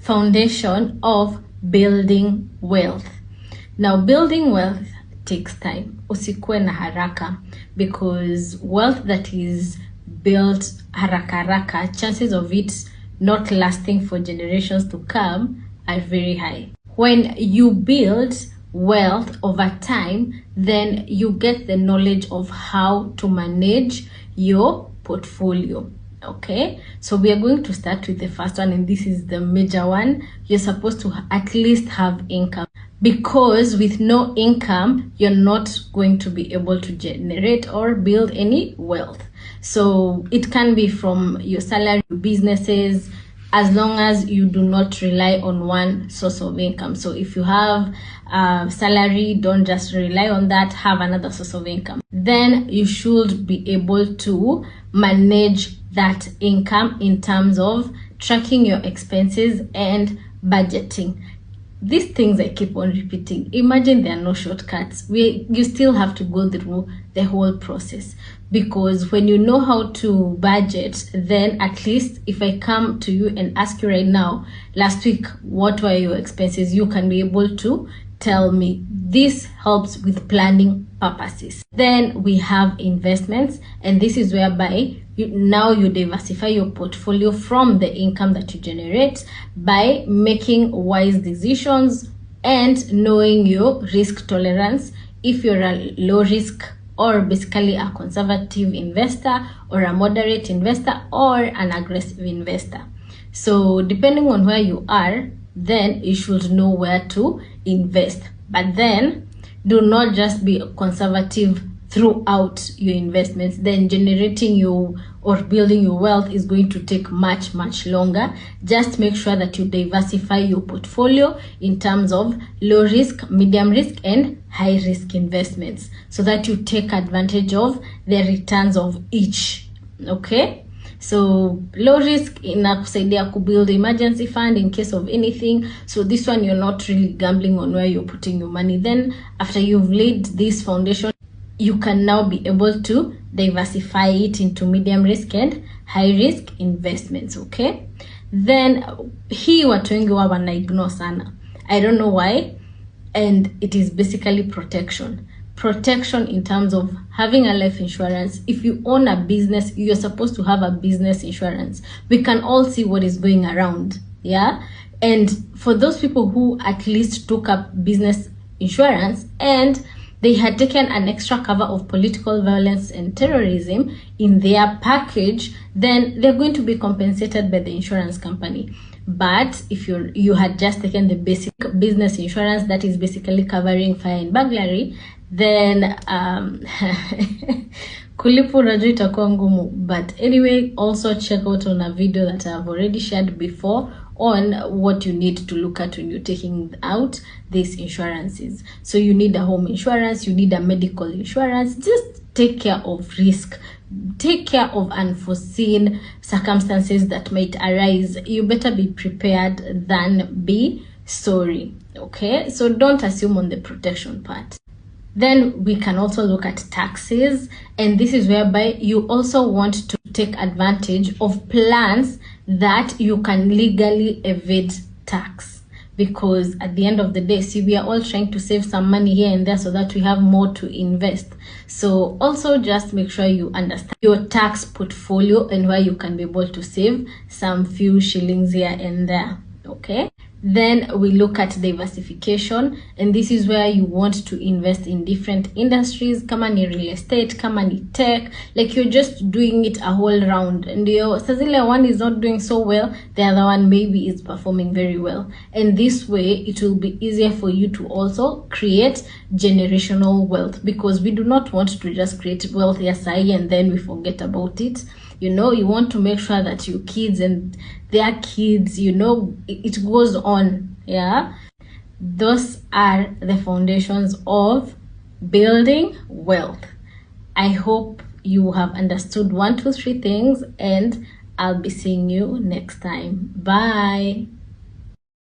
foundation of building wealth. Now, building wealth takes time. Usikue na haraka, because wealth that is built haraka, chances of it not lasting for generations to come are very high. When you build wealth over time, then you get the knowledge of how to manage your portfolio. Okay, so we are going to start with the first one, and this is the major one. You're supposed to at least have income, because with no income you're not going to be able to generate or build any wealth. So it can be from your salary, businesses, as long as you do not rely on one source of income. So if you have salary, don't just rely on that, have another source of income. Then you should be able to manage that income in terms of tracking your expenses and budgeting. These things I keep on repeating. Imagine there are no shortcuts. You still have to go through the whole process, because when you know how to budget, then at least if I come to you and ask you right now, last week, what were your expenses, you can be able to tell me. This helps with planning purposes. Then we have investments, and this is whereby you diversify your portfolio from the income that you generate by making wise decisions and knowing your risk tolerance. If you're a low risk, or basically a conservative investor, or a moderate investor, or an aggressive investor. So depending on where you are, then you should know where to invest. But then do not just be conservative throughout your investments. Then generating your or building your wealth is going to take much longer. Just make sure that you diversify your portfolio in terms of low risk, medium risk, and high risk investments, so that you take advantage of the returns of each. Okay, so low risk inakusaidia to build emergency fund in case of anything. So this one, you're not really gambling on where you're putting your money. Then after you've laid this foundation, you can now be able to diversify it into medium risk and high risk investments. Okay, then hii watu wengi wa wana ignore sana. I don't know why, and it is basically protection in terms of having a life insurance. If you own a business, you're supposed to have a business insurance. We can all see what is going around, yeah? And for those people who at least took up business insurance and they had taken an extra cover of political violence and terrorism in their package, then they're going to be compensated by the insurance company. But if you had just taken the basic business insurance that is basically covering fire and burglary, then kulipu unajua itakuwa ngumu. But anyway, also check out on a video that I've already shared before on what you need to look at when you're taking out these insurances. So you need a home insurance, you need a medical insurance. Just take care of risk, take care of unforeseen circumstances that might arise. You better be prepared than be sorry. Okay, so don't assume on the protection part. Then we can also look at taxes, and this is whereby you also want to take advantage of plans that you can legally evade tax, because at the end of the day, see, we are all trying to save some money here and there so that we have more to invest. So also just make sure you understand your tax portfolio and where you can be able to save some few shillings here and there. Okay, then we look at diversification, and this is where you want to invest in different industries. Kama ni real estate, kama ni tech, like you're just doing it a whole round, and your sazile one is not doing so well, the other one maybe is performing very well, and this way it will be easier for you to also create generational wealth, because we do not want to just create wealth yesterday and then we forget about it. You know, you want to make sure that your kids and their kids, you know, it goes on. Yeah, those are the foundations of building wealth. I hope you have understood 1, 2, 3 things, and I'll be seeing you next time. Bye.